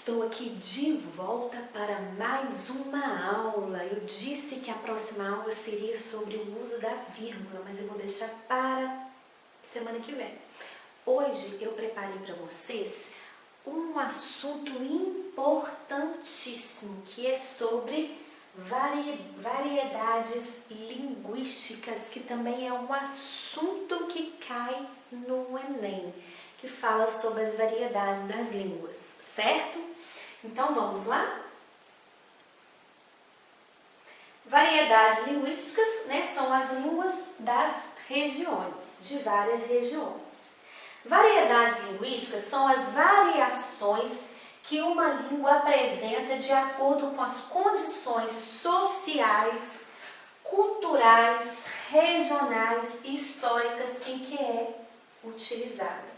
Estou aqui de volta para mais uma aula. Eu disse que a próxima aula seria sobre o uso da vírgula, mas eu vou deixar para semana que vem. Hoje eu preparei para vocês um assunto importantíssimo, que é sobre variedades linguísticas, que também é um assunto que cai no Enem, que fala sobre as variedades das línguas, certo? Então vamos lá? Variedades linguísticas, né, são as línguas das regiões, de várias regiões. Variedades linguísticas são as variações que uma língua apresenta de acordo com as condições sociais, culturais, regionais e históricas em que é utilizada.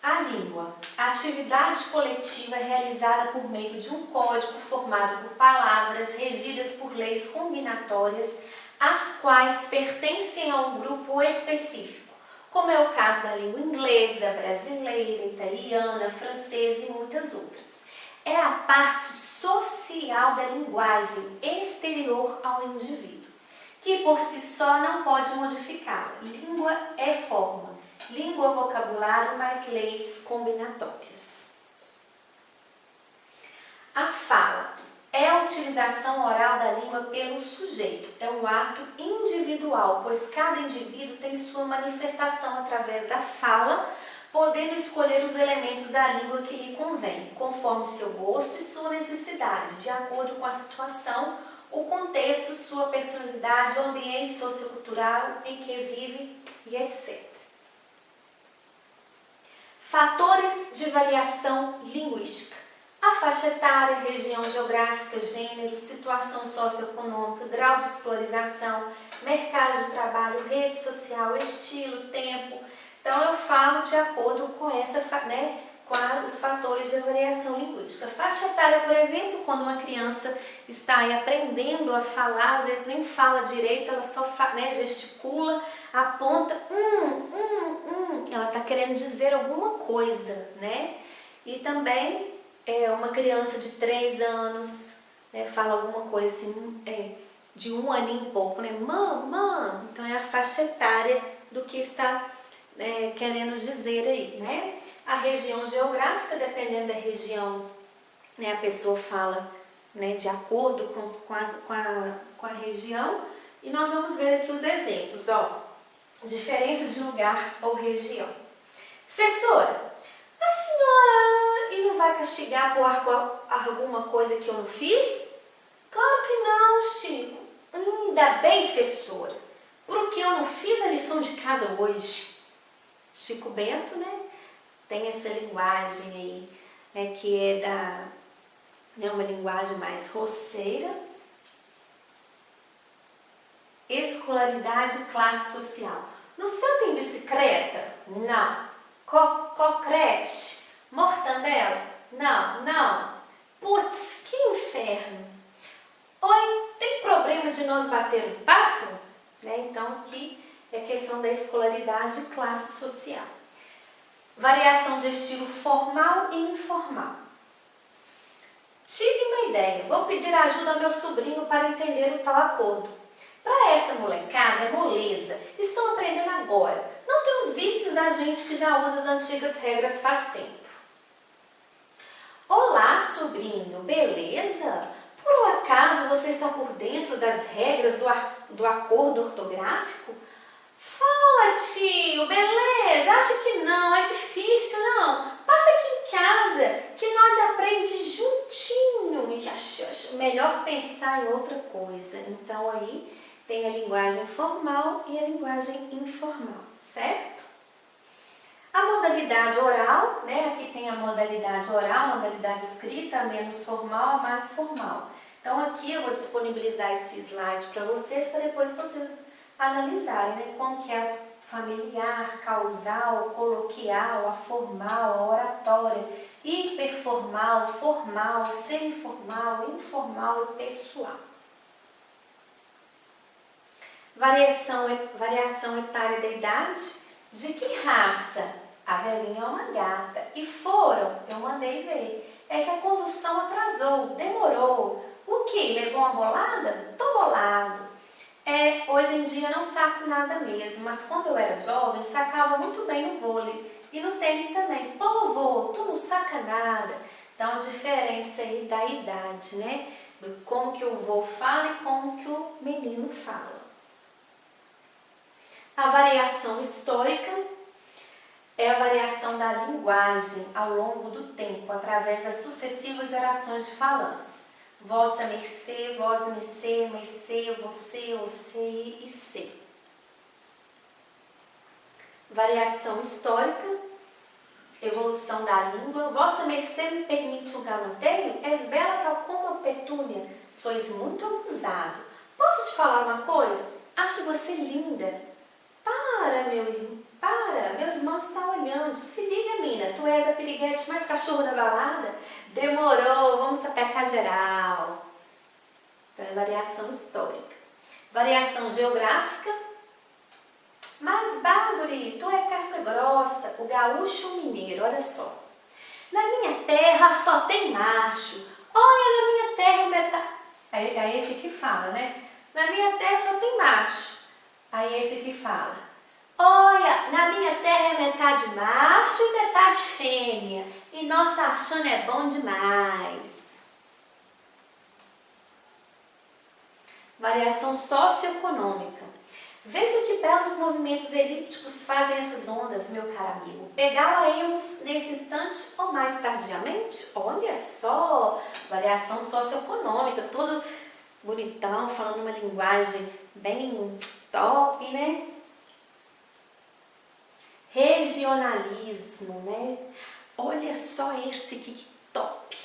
A língua, a atividade coletiva realizada por meio de um código formado por palavras regidas por leis combinatórias, as quais pertencem a um grupo específico, como é o caso da língua inglesa, brasileira, italiana, francesa e muitas outras. É a parte social da linguagem exterior ao indivíduo, que por si só não pode modificá-la. Língua é forma. Língua, vocabulário, mais leis combinatórias. A fala é a utilização oral da língua pelo sujeito. É um ato individual, pois cada indivíduo tem sua manifestação através da fala, podendo escolher os elementos da língua que lhe convém, conforme seu gosto e sua necessidade, de acordo com a situação, o contexto, sua personalidade, o ambiente sociocultural em que vive e etc. Fatores de variação linguística. A faixa etária, região geográfica, gênero, situação socioeconômica, grau de escolarização, mercado de trabalho, rede social, estilo, tempo. Então, eu falo de acordo com com os fatores de variação linguística. A faixa etária, por exemplo, quando uma criança está aí aprendendo a falar, às vezes nem fala direito, ela só gesticula, aponta, ela está querendo dizer alguma coisa, né? E também uma criança de 3 anos, né, fala alguma coisa assim, de 1 aninho e pouco, né? Mamã, então é a faixa etária do que está querendo dizer aí, né? A região geográfica, dependendo da região, né, a pessoa fala, né, de acordo com a região. E nós vamos ver aqui os exemplos, ó. Diferenças de lugar ou região. Professora, a senhora não vai castigar por alguma coisa que eu não fiz? Claro que não, Chico. Ainda bem, professora, porque eu não fiz a lição de casa hoje. Chico Bento, né, tem essa linguagem aí, né, que é uma linguagem mais roceira. Escolaridade e classe social. No seu tem bicicleta? Não. Creche? Mortandela? Não. Putz, que inferno. Oi, tem problema de nós bater um papo? Né? Então, aqui é questão da escolaridade e classe social. Variação de estilo formal e informal. Tive uma ideia. Vou pedir ajuda ao meu sobrinho para entender o tal acordo. Para essa molecada é moleza, estão aprendendo agora, não tem os vícios da gente que já usa as antigas regras faz tempo. Olá, sobrinho, beleza? Por acaso você está por dentro das regras do acordo ortográfico? Fala, tio, beleza? Acho que não, é difícil, não. Passa aqui em casa que nós aprendemos juntinho e acho melhor pensar em outra coisa. Então aí tem a linguagem formal e a linguagem informal, certo? A modalidade oral, né? Aqui tem a modalidade oral, a modalidade escrita, a menos formal, a mais formal. Então aqui eu vou disponibilizar esse slide para vocês vocês analisarem, né? Como que é a familiar, causal, coloquial, a formal, a oratória, hiperformal, formal, semiformal, informal e pessoal. Variação etária da idade. De que raça? A velhinha é uma gata. E foram, eu mandei ver. É que a condução atrasou, demorou. O que? Levou uma bolada? Tô bolado. Hoje em dia não saco nada mesmo, mas quando eu era jovem, sacava muito bem no vôlei. E no tênis também. Pô, vô, tu não saca nada. Dá uma diferença aí da idade, né? Do como que o vô fala e como que o menino fala. A variação histórica é a variação da linguagem ao longo do tempo, através das sucessivas gerações de falantes. Vossa mercê, vossa mercê, mercê, você e cê. Variação histórica, evolução da língua. Vossa mercê me permite um galanteio? És bela tal como a petúnia, sois muito abusado. Posso te falar uma coisa? Acho você linda. Para, meu irmão está olhando. Se liga, mina, tu és a piriguete mais cachorro da balada? Demorou, vamos sapecar geral. Então é variação histórica. Variação geográfica. Mas, Bárbara, tu é casca grossa, o gaúcho o mineiro, olha só. Na minha terra só tem macho. Olha, na minha terra metade... É esse que fala, né? Na minha terra só tem macho. Aí esse que fala. Olha, na minha terra é metade macho e metade fêmea. E nós tá achando é bom demais. Variação socioeconômica. Veja que belos movimentos elípticos fazem essas ondas, meu caro amigo. Pegá-la-emos nesse instante ou mais tardiamente? Olha só, variação socioeconômica, todo bonitão, falando uma linguagem bem top, né? Regionalismo, né? Olha só esse aqui que top.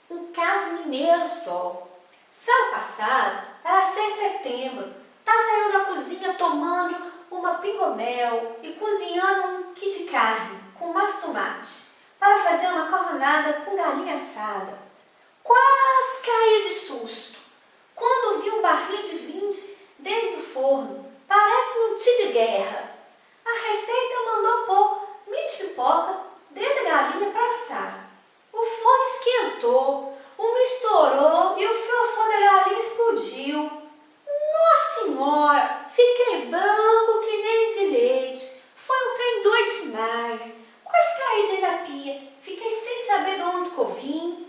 Um caso mineiro só. Sábado passado, era 6 de setembro. Estava eu na cozinha tomando uma pingomel e cozinhando um quilo de carne com mais tomate para fazer uma macarronada com galinha assada. Quase caí de susto quando vi um barril de vinde dentro do forno. Parece um tiro de guerra. A receita mandou pôr milho de pipoca dentro da galinha para assar. O forno esquentou, uma estourou e o fiofó da galinha explodiu. Nossa senhora, fiquei branco que nem de leite. Foi um trem doido demais. Quase caí dentro da pia. Fiquei sem saber de onde que eu vim,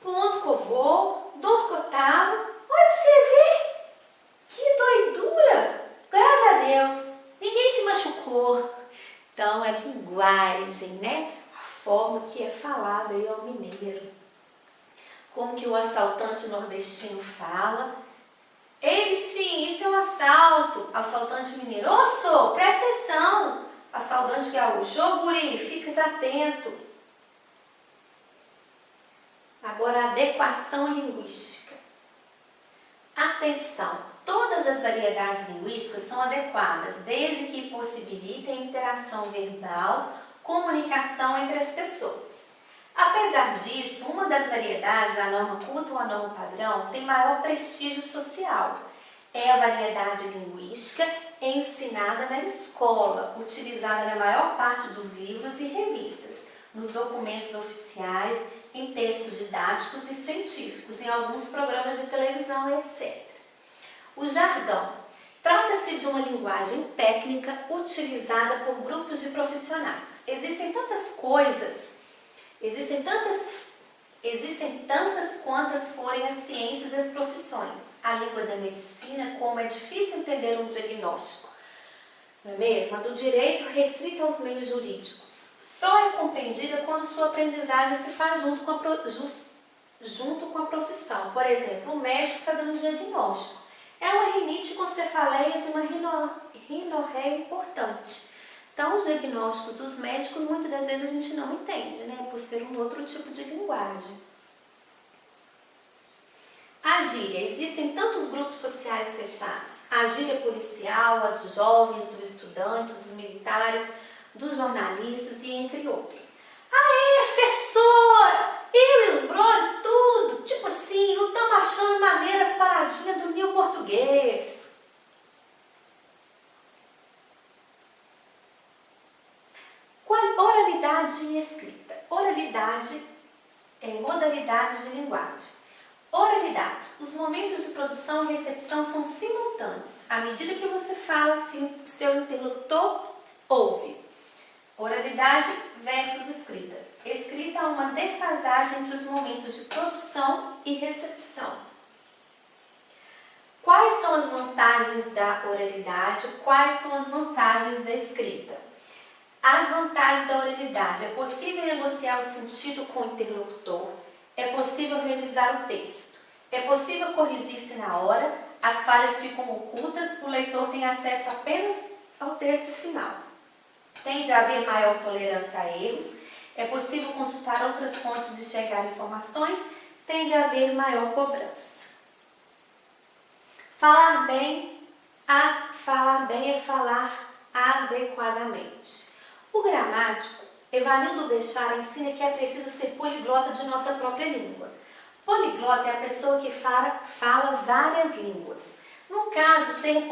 por onde que eu vou, de onde que eu estava. Olha pra você ver. Que doidura. Graças a Deus, ninguém se machucou. Então, a linguagem, né? A forma que é falada aí ao mineiro. Como que o assaltante nordestino fala. Ei, bichinho, isso é um assalto. Assaltante mineiro, ô, sou, presta atenção. Assaltante gaúcho, ô, guri, fica atento. Agora, a adequação linguística. Atenção, todas as variedades linguísticas são adequadas, desde que possibilitem interação verbal, comunicação entre as pessoas. Apesar disso, uma das variedades, a norma culta ou a norma padrão, tem maior prestígio social. É a variedade linguística ensinada na escola, utilizada na maior parte dos livros e revistas, nos documentos oficiais, em textos didáticos e científicos, em alguns programas de televisão, etc. O jargão. Trata-se de uma linguagem técnica utilizada por grupos de profissionais. Existem tantas quantas forem as ciências e as profissões. A língua da medicina, como é difícil entender um diagnóstico, não é mesmo? A do direito restrita aos meios jurídicos. Só é compreendida quando sua aprendizagem se faz junto com a profissão. Por exemplo, um médico está dando um diagnóstico. É uma rinite com cefaleias e uma rinorreia importante. Então, os diagnósticos dos médicos, muitas das vezes a gente não entende, né? Por ser um outro tipo de linguagem. A gíria. Existem tantos grupos sociais fechados. A gíria policial, a dos jovens, dos estudantes, dos militares, dos jornalistas e entre outros. Aê, professora! Eu e os brothers, tudo! Tipo assim, não estamos achando maneiras paradinhas do meu português. oralidade e escrita. Oralidade é modalidade de linguagem. Oralidade. Os momentos de produção e recepção são simultâneos. À medida que você fala, seu interlocutor ouve. Oralidade versus escrita. Escrita há uma defasagem entre os momentos de produção e recepção. Quais são as vantagens da oralidade? Quais são as vantagens da escrita? As vantagens da oralidade: é possível negociar o sentido com o interlocutor, é possível revisar o texto, é possível corrigir-se na hora, as falhas ficam ocultas, o leitor tem acesso apenas ao texto final. Tende a haver maior tolerância a erros, é possível consultar outras fontes de chegar informações, tende a haver maior cobrança. Falar bem é falar adequadamente. O gramático Evanildo Bechara ensina que é preciso ser poliglota de nossa própria língua. Poliglota é a pessoa que fala várias línguas. No caso, ser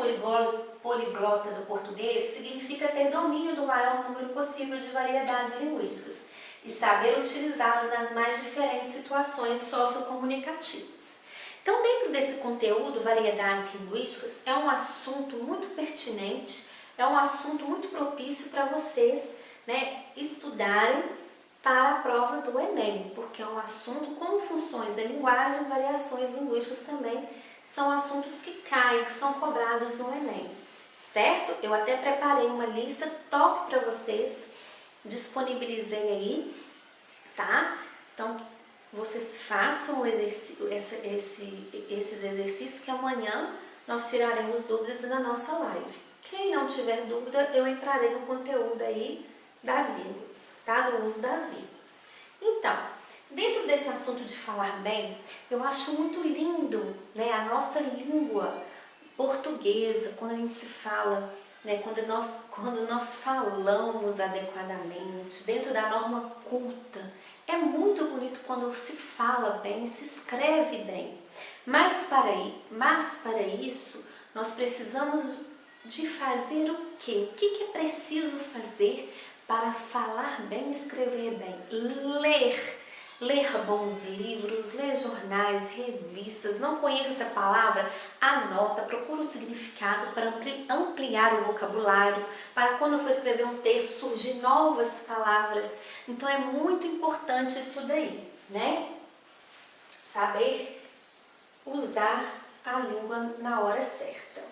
poliglota do português significa ter domínio do maior número possível de variedades linguísticas e saber utilizá-las nas mais diferentes situações sociocomunicativas. Então, dentro desse conteúdo, variedades linguísticas, é um assunto muito pertinente, é um assunto muito propício para vocês, estudarem para a prova do Enem, porque é um assunto como funções da linguagem, variações linguísticas também são assuntos que caem, que são cobrados no Enem, certo? Eu até preparei uma lista top para vocês, disponibilizei aí, tá? Então, vocês façam esses exercícios que amanhã nós tiraremos dúvidas na nossa live. Quem não tiver dúvida, eu entrarei no conteúdo aí das vírgulas, tá? Do uso das vírgulas. Então, dentro desse assunto de falar bem, eu acho muito lindo, a nossa língua portuguesa, quando a gente se fala, quando nós falamos adequadamente, dentro da norma culta. É muito bonito quando se fala bem, se escreve bem. Mas para isso, nós precisamos de fazer o quê? O que é preciso fazer para falar bem e escrever bem? Ler bons livros, ler jornais, revistas. Não conheço essa palavra? Anota, procura o significado para ampliar o vocabulário, para quando for escrever um texto surgir novas palavras. Então é muito importante isso daí, Saber usar a língua na hora certa.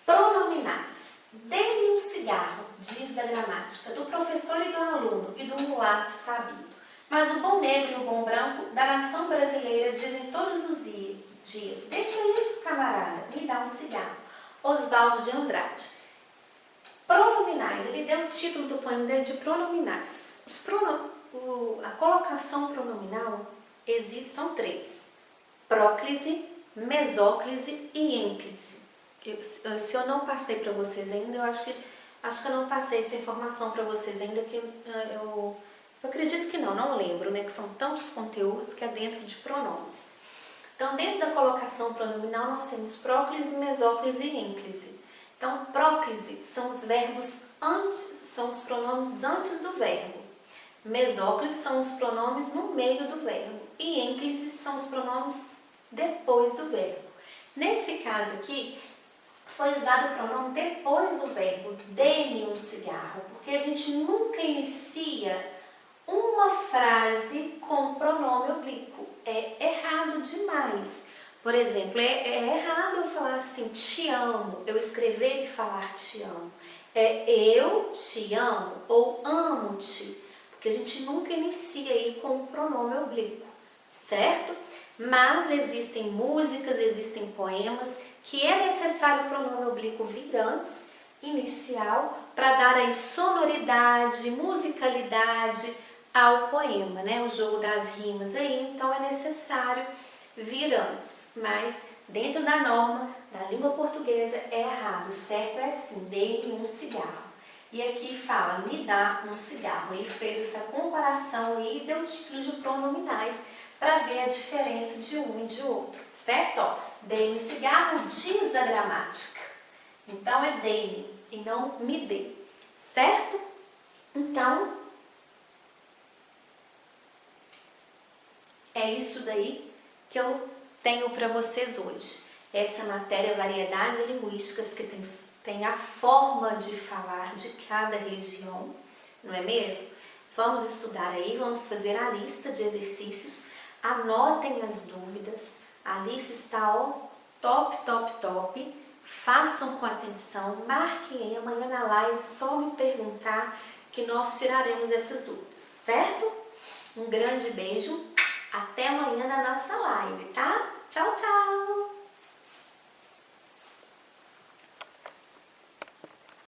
Pronominais. Dê-me um cigarro, diz a gramática, do professor e do aluno e do mulato sabido. Mas o bom negro e o bom branco da nação brasileira dizem todos os dias: deixa isso, camarada, me dá um cigarro. Oswaldo de Andrade. Pronominais. Ele deu o título do poema dele de pronominais. A colocação pronominal são 3. Próclise, mesóclise e ênclise. Se eu não passei para vocês ainda, eu acho que eu não passei essa informação para vocês ainda, que eu acredito que não lembro, que são tantos conteúdos que é dentro de pronomes. Então, dentro da colocação pronominal, nós temos próclise, mesóclise e ênclise. Então, próclise são os verbos são os pronomes antes do verbo. Mesóclise são os pronomes no meio do verbo. E ênclise são os pronomes depois do verbo. Nesse caso aqui, foi usado o pronome depois do verbo, dê-me um cigarro, porque a gente nunca inicia uma frase com pronome oblíquo. É errado demais. Por exemplo, é errado eu falar assim, te amo, eu escrever e falar te amo. É eu te amo ou amo-te, porque a gente nunca inicia aí com o pronome oblíquo, certo? Mas existem músicas, existem poemas que é necessário o pronome oblíquo vir antes, inicial, para dar aí sonoridade, musicalidade ao poema, O jogo das rimas aí, então é necessário vir antes. Mas dentro da norma da língua portuguesa é errado, o certo é assim, dê-me um cigarro. E aqui fala, me dá um cigarro. Ele fez essa comparação e deu o título de pronominais para ver a diferença de um e de outro, certo? Dê-me um cigarro, diz a gramática. Então é dê-me e não me dê, certo? Então, É isso daí que eu tenho para vocês hoje. Essa matéria, variedades linguísticas, que tem a forma de falar de cada região, não é mesmo? Vamos estudar aí, vamos fazer a lista de exercícios, anotem as dúvidas, a lista está ó, top, top, top, façam com atenção, marquem aí amanhã na live, só me perguntar que nós tiraremos essas dúvidas, certo? Um grande beijo, até amanhã na nossa live, tá? Tchau, tchau!